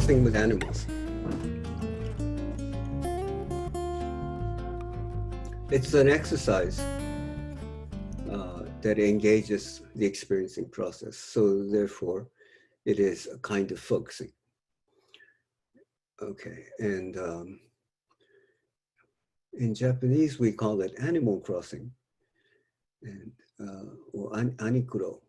Crossing with Animals. It's an exercise that engages the experiencing process. So therefore, it is a kind of focusing. Okay, and in Japanese, we call it animal crossing, and or anikuro.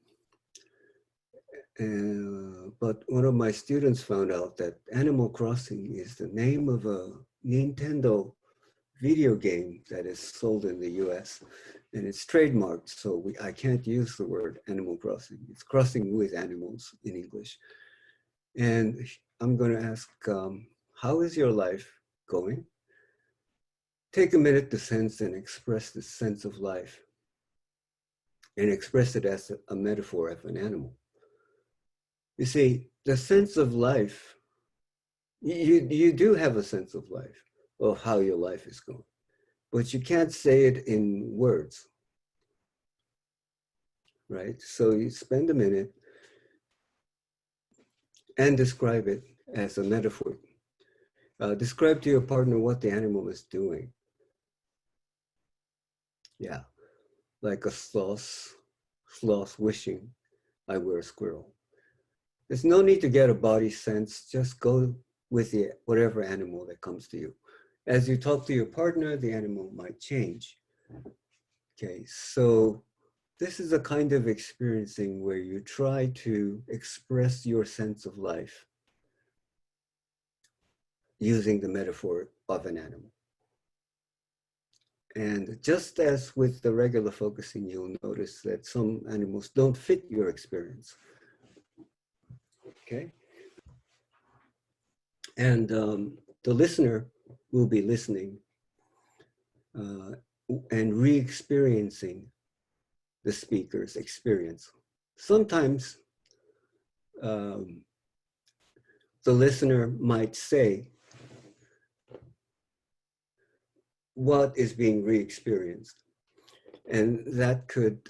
But one of my students found out that Animal Crossing is the name of a Nintendo video game that is sold in the US, and it's trademarked, so I can't use the word Animal Crossing. It's crossing with animals in English. And I'm going to ask, how is your life going? Take a minute to sense and express the sense of life, and express it as a metaphor of an animal. You see, the sense of life, you do have a sense of life, of how your life is going, but you can't say it in words, right? So you spend a minute and describe it as a metaphor. Describe to your partner what the animal is doing. Yeah, like a sloth wishing, I were a squirrel. There's no need to get a body sense, just go with whatever animal that comes to you. As you talk to your partner, the animal might change. Okay, so this is a kind of experiencing where you try to express your sense of life using the metaphor of an animal. And just as with the regular focusing, you'll notice that some animals don't fit your experience. Okay? And the listener will be listening and re-experiencing the speaker's experience. Sometimes the listener might say what is being re-experienced, and that could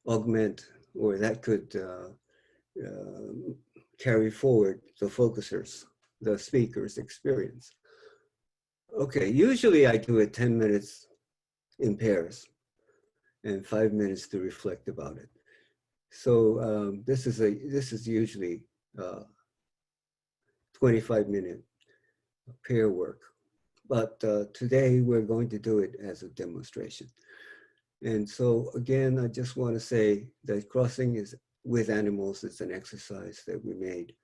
augment, or that could carry forward the speaker's experience. Okay, usually I do it 10 minutes in pairs and 5 minutes to reflect about it. So this is usually 25-minute pair work. But today we're going to do it as a demonstration. And so again, I just want to say that crossing is with animals is an exercise that we made,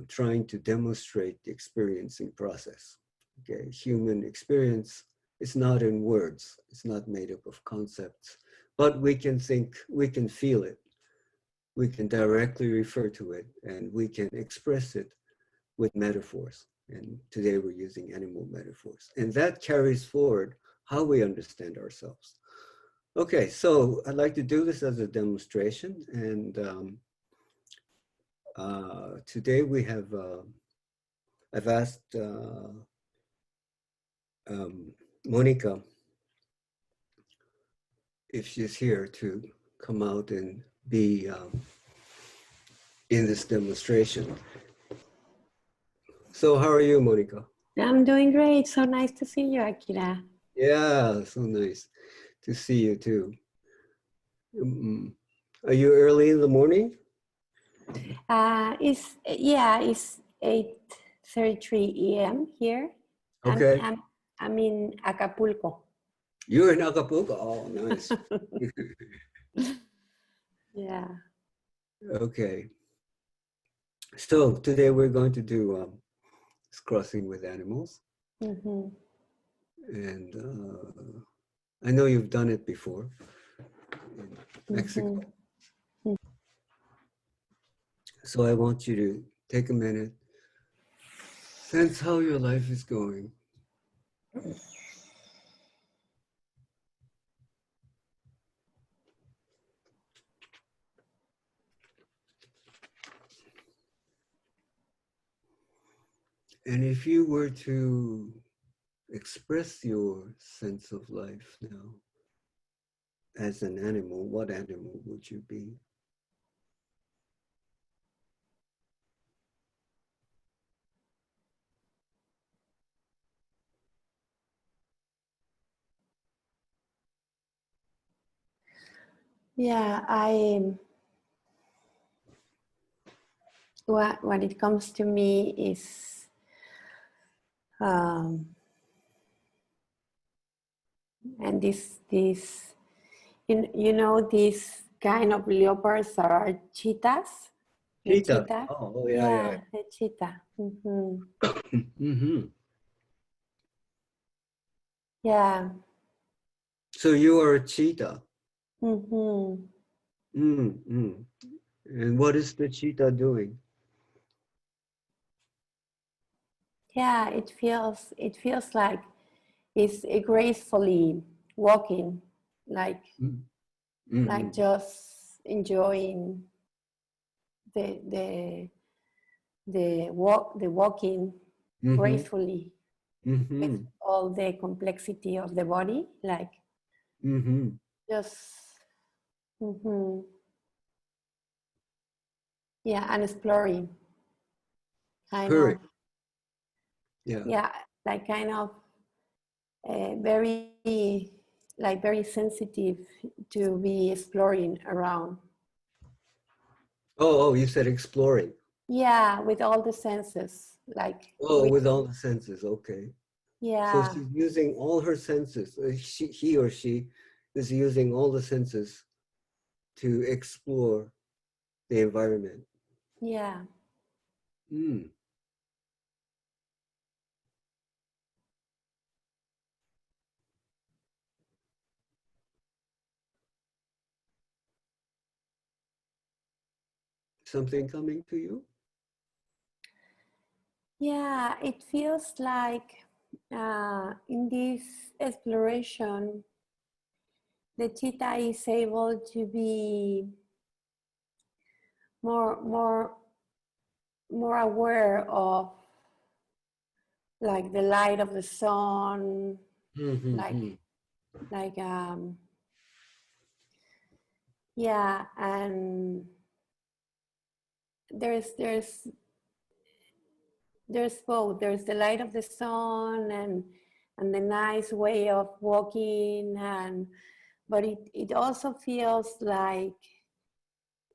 trying to demonstrate the experiencing process. Okay, human experience is not in words, it's not made up of concepts, but we can think, we can feel it, we can directly refer to it, and we can express it with metaphors. And today we're using animal metaphors. And that carries forward how we understand ourselves. Okay, so I'd like to do this as a demonstration. And today we have, I've asked Monica if she's here to come out and be in this demonstration. So how are you, Monica? I'm doing great. So nice to see you, Akira. Yeah, so nice to see you too. Are you early in the morning? It's 8:33 a.m. here. Okay. I'm in Acapulco. You're in Acapulco? Oh, nice. Yeah. Okay. So today we're going to do crossing with animals. Mm-hmm. And I know you've done it before in Mexico. Mm-hmm. So I want you to take a minute, sense how your life is going. And if you were to express your sense of life now as an animal, what animal would you be? Yeah, what it comes to me is and this you know these kind of leopards are cheetahs. The Cheetah. cheetah. Oh, yeah, yeah. Yeah, the cheetah. Mm-hmm. Mm-hmm. Yeah. So you are a cheetah. Mm-hmm. Mm-hmm. And what is the cheetah doing? Yeah, it feels like it's gracefully walking, like Mm-hmm. just enjoying the the the walking Mm-hmm. gracefully with Mm-hmm. all the complexity of the body, like Mm-hmm. just mhm. Yeah, and exploring kind of Correct. Yeah. yeah, like kind of very like very sensitive to be exploring around. Oh, you said exploring. Yeah, with all the senses, like Oh, with all the senses. Okay. So yeah, she's using all her senses. He or she is using all the senses to explore the environment. yeah, Mm. Something coming to you? yeah. It feels like in this exploration, the cheetah is able to be more more aware of like the light of the sun, like Mm-hmm. like yeah, and there's there's both. There's the light of the sun and the nice way of walking, and but it also feels like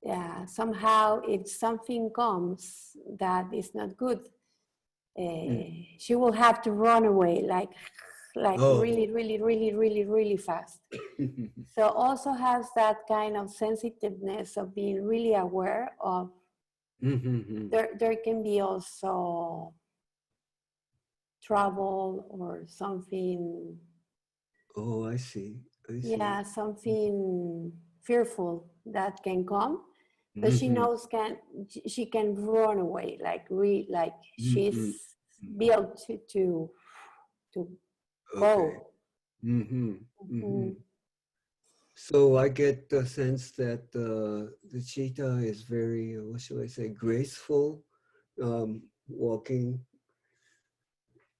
yeah, somehow if something comes that is not good, Mm. she will have to run away like Oh. really really really really really fast. So also has that kind of sensitiveness of being really aware of Mm-hmm. there can be also trouble or something, Oh, I see. I see. yeah, something fearful that can come, but she Mm-hmm. knows she can run away like Mm-hmm. she's built to Okay. go. Mm-hmm. Mm-hmm. Mhm. So I get the sense that the cheetah is very, what should I say, graceful, walking,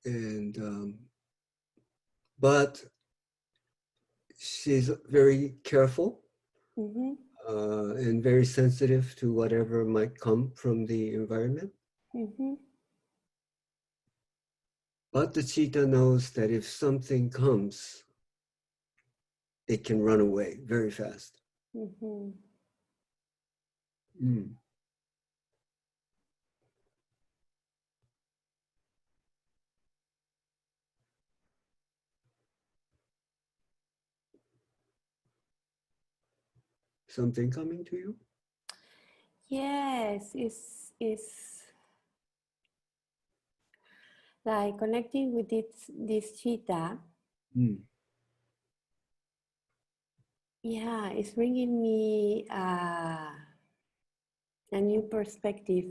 and but she's very careful Mhm. and very sensitive to whatever might come from the environment. Mhm. But the cheetah knows that if something comes, it can run away very fast. Mhm. Mm. Something coming to you? Yes, it's like connecting with this cheetah. Mm. Yeah, it's bringing me a new perspective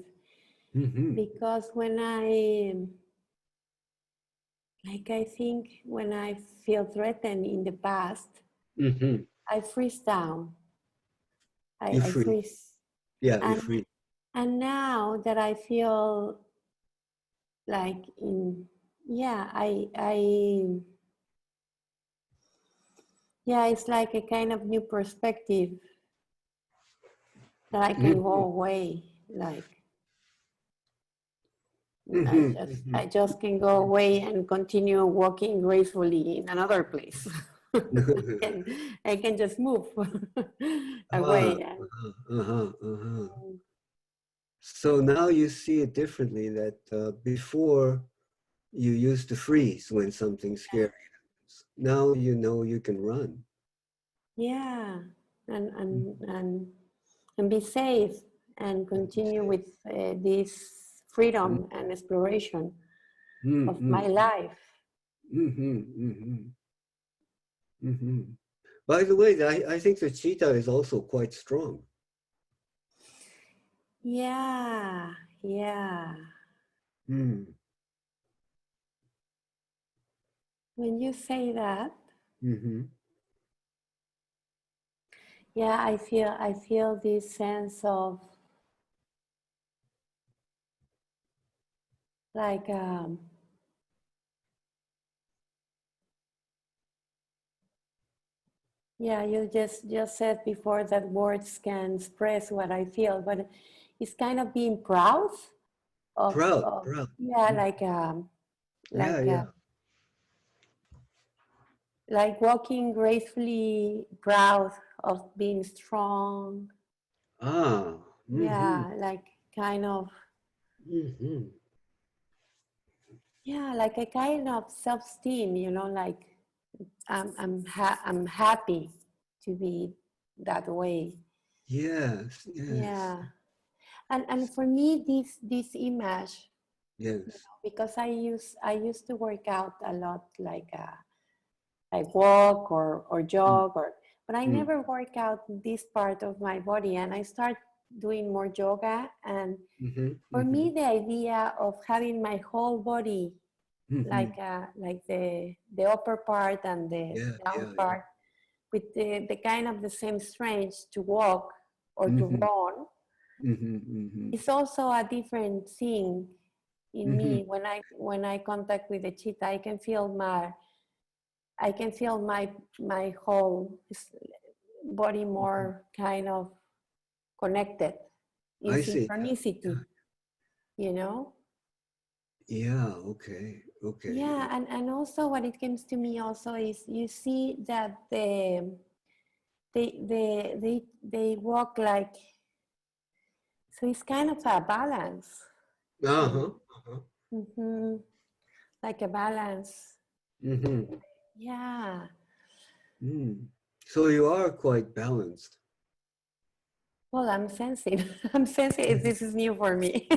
Mm-hmm. because when I think when I feel threatened in the past, Mm-hmm. I freeze down. You I free. freeze. Yeah, you And free. and now that I feel like in yeah, yeah, it's like a kind of new perspective that I can go Mm-hmm. away. Like Mm-hmm. I just can go away and continue walking gracefully in another place. I can just move Ah, away. So now you see it differently, that before you used to freeze when something scary happens. Now you know you can run. Yeah, and be safe and continue with this freedom and exploration of my life. By the way, I think the cheetah is also quite strong. Yeah, yeah. Mm. When you say that, Mm-hmm. yeah, I feel this sense of like yeah, you just said before that words can express what I feel, but it's kind of being proud of Proud. yeah, Yeah, like yeah. like walking gracefully, proud of being strong. Ah. Mm-hmm. Yeah, like kind of Mm-hmm. yeah, like a kind of self-esteem, like I'm happy to be that way. Yes, yes, Yeah, and for me, this image, yes. because I used to work out a lot, like walk or Mm, jog, but I mm, never work out this part of my body, and I start doing more yoga. And mm-hmm, for mm-hmm, me, the idea of having my whole body mm-hmm. like the upper part and the Yeah, down yeah, yeah. part with the kind of the same strength to walk or to Mm-hmm, run mm-hmm, mm-hmm, is also a different thing in mm-hmm, me. When I contact with the cheetah, I can feel my whole body mm-hmm. more kind of connected in I see. Yeah, synchronicity, you know? yeah, okay, okay. Yeah, and also what it comes to me also is you see that they walk like, so it's kind of a balance, you Uh-huh, know? uh-huh. hmm Like a balance. Mm-hmm. Yeah. Mm. So you are quite balanced. Well, I'm sensing. I'm sensing this is new for me.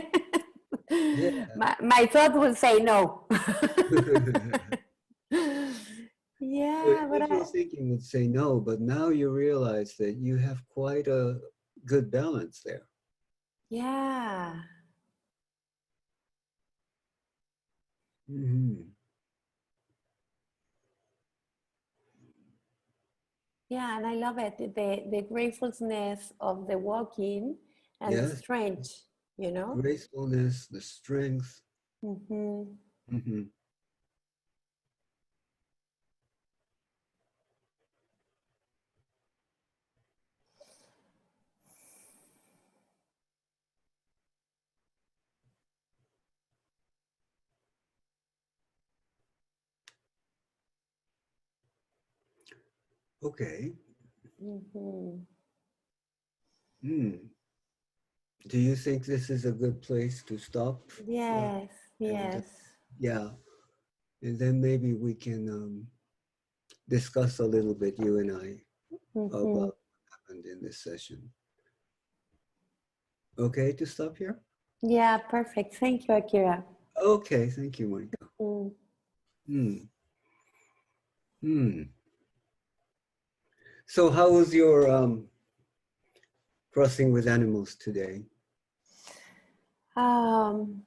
Yeah. my thought would say no. Your Yeah, but initial thinking would say no, but now you realize that you have quite a good balance there. yeah. Mm-hmm. Yeah, and I love it. The gratefulness of the walking and the Yes, strength, you know? gracefulness, the strength. hmm Mm-hmm. Okay. hmm Hmm. Do you think this is a good place to stop? Uh, Yes, and yes. yeah, and then maybe we can discuss a little bit, you and I, about hmm what happened in this session. Okay, to stop here? Yeah, perfect. Thank you, Akira. Okay, thank you, Monica. Mm. Hmm. Hmm. So, how was your crossing with animals today? Um,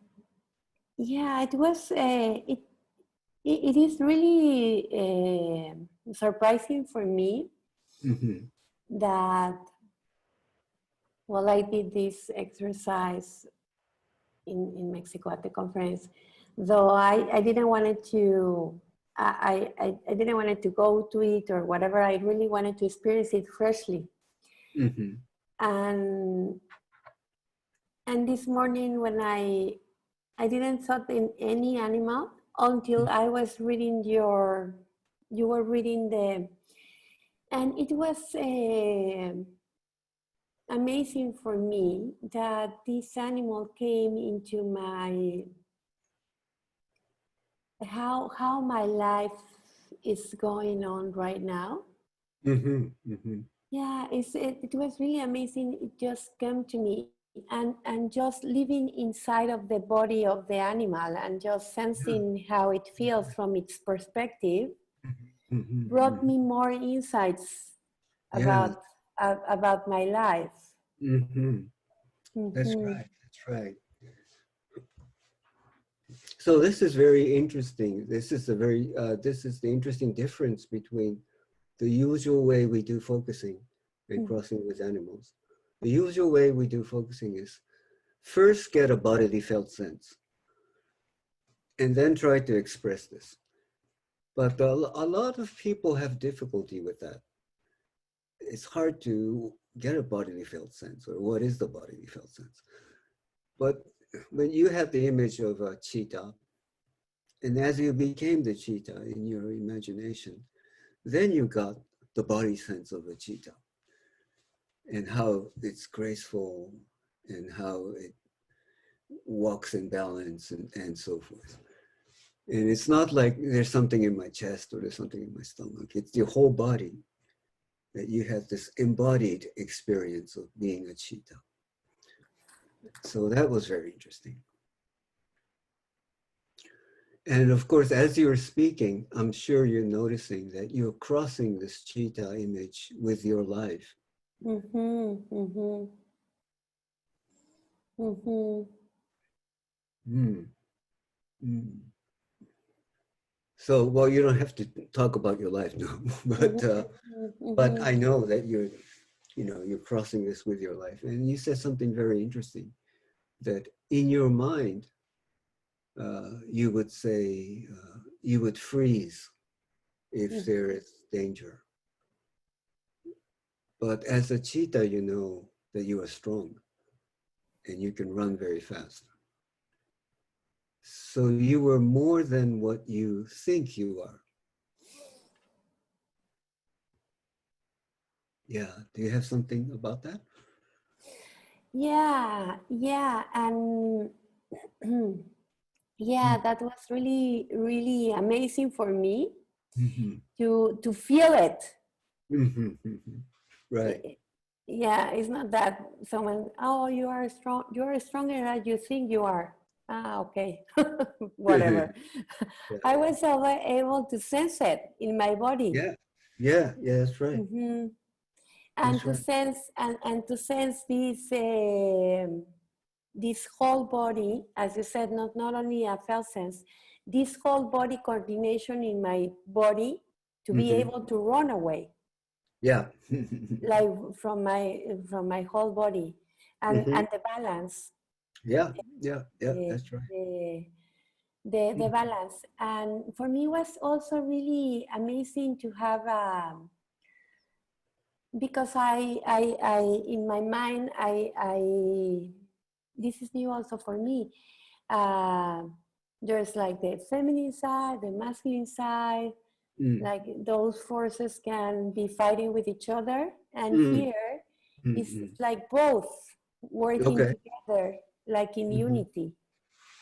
yeah, it was. It is really surprising for me Mm-hmm. that, well, I did this exercise in Mexico at the conference, though I didn't want it to. I didn't want it to go to it or whatever. I really wanted to experience it freshly. Mm-hmm. And this morning when I didn't thought in any animal until I was reading your you were reading and it was amazing for me that this animal came into my, how my life is going on right now. Yeah, it was really amazing. It just came to me, and just living inside of the body of the animal and just sensing how it feels from its perspective brought me more insights Yeah. about my life. That's right. That's right. So this is very interesting. This is the interesting difference between the usual way we do focusing and crossing with animals. The usual way we do focusing is first get a bodily felt sense and then try to express this. But a lot of people have difficulty with that. It's hard to get a bodily felt sense, or what is the bodily felt sense? But when you have the image of a cheetah, and as you became the cheetah in your imagination, then you got the body sense of a cheetah and how it's graceful and how it walks in balance and so forth. And it's not like there's something in my chest or there's something in my stomach. It's your whole body that you have this embodied experience of being a cheetah. So that was very interesting. And of course, as you're speaking, I'm sure you're noticing that you're crossing this cheetah image with your life. So, well, you don't have to talk about your life now, but I know that you're crossing this with your life. And you said something very interesting, that in your mind, you would say, you would freeze if there is danger. But as a cheetah, you know that you are strong and you can run very fast. So you were more than what you think you are. Yeah. Do you have something about that? Yeah, and yeah, that was really, really amazing for me to feel it. Right. Yeah, it's not that someone, oh, you are strong, you are stronger than you think you are. Ah, okay, whatever. Yeah. I was able to sense it in my body. Yeah, that's right. And That's to right. sense and to sense this whole body, as you said, not only a felt sense, this whole body coordination in my body to be able to run away. Yeah. Like from my whole body, and the balance. Yeah, that's right. The balance, and for me was also really amazing to have because I in my mind I this is new also for me. There's like the feminine side, the masculine side, like those forces can be fighting with each other, and here it's like both working Okay. together, like in unity.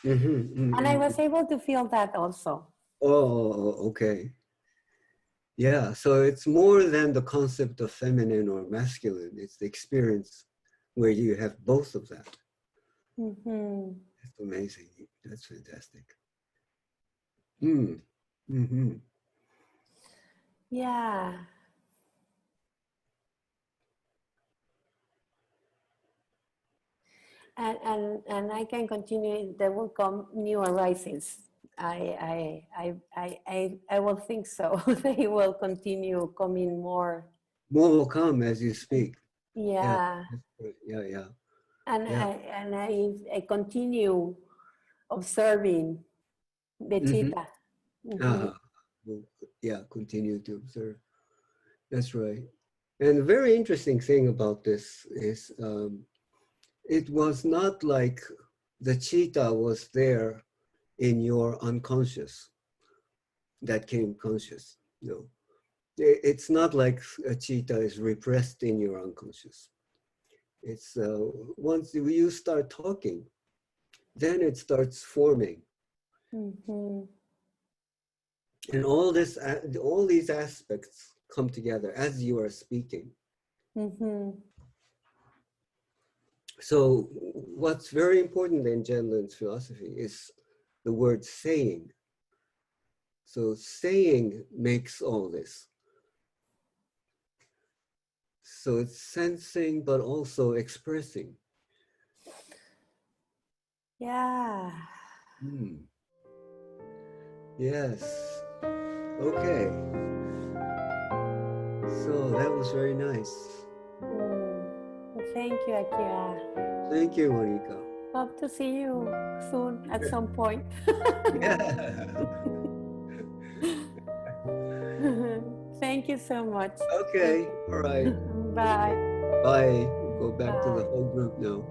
And I was able to feel that also. Oh, okay. Yeah, so it's more than the concept of feminine or masculine. It's the experience where you have both of that. It's amazing. That's fantastic. Yeah. And I can continue. There will come new arisings. I will think so. They will continue coming more. More will come as you speak. Yeah. Yeah. And I continue observing the cheetah. We'll, continue to observe. That's right. And the very interesting thing about this is it was not like the cheetah was there in your unconscious that came conscious. No. It's not like a cheetah is repressed in your unconscious. It's once you start talking, then it starts forming. Mm-hmm. And all these aspects come together as you are speaking. Mm-hmm. So what's very important in Jen Lin's philosophy is the word saying. So saying makes all this. So it's sensing, but also expressing. Yeah. Yes. Okay. So that was very nice. Well, thank you, Akira. Thank you, Monica. Hope to see you soon at some point. Yeah. Thank you so much. Okay. All right. Bye. Bye. We'll go back to the Bye. whole group now.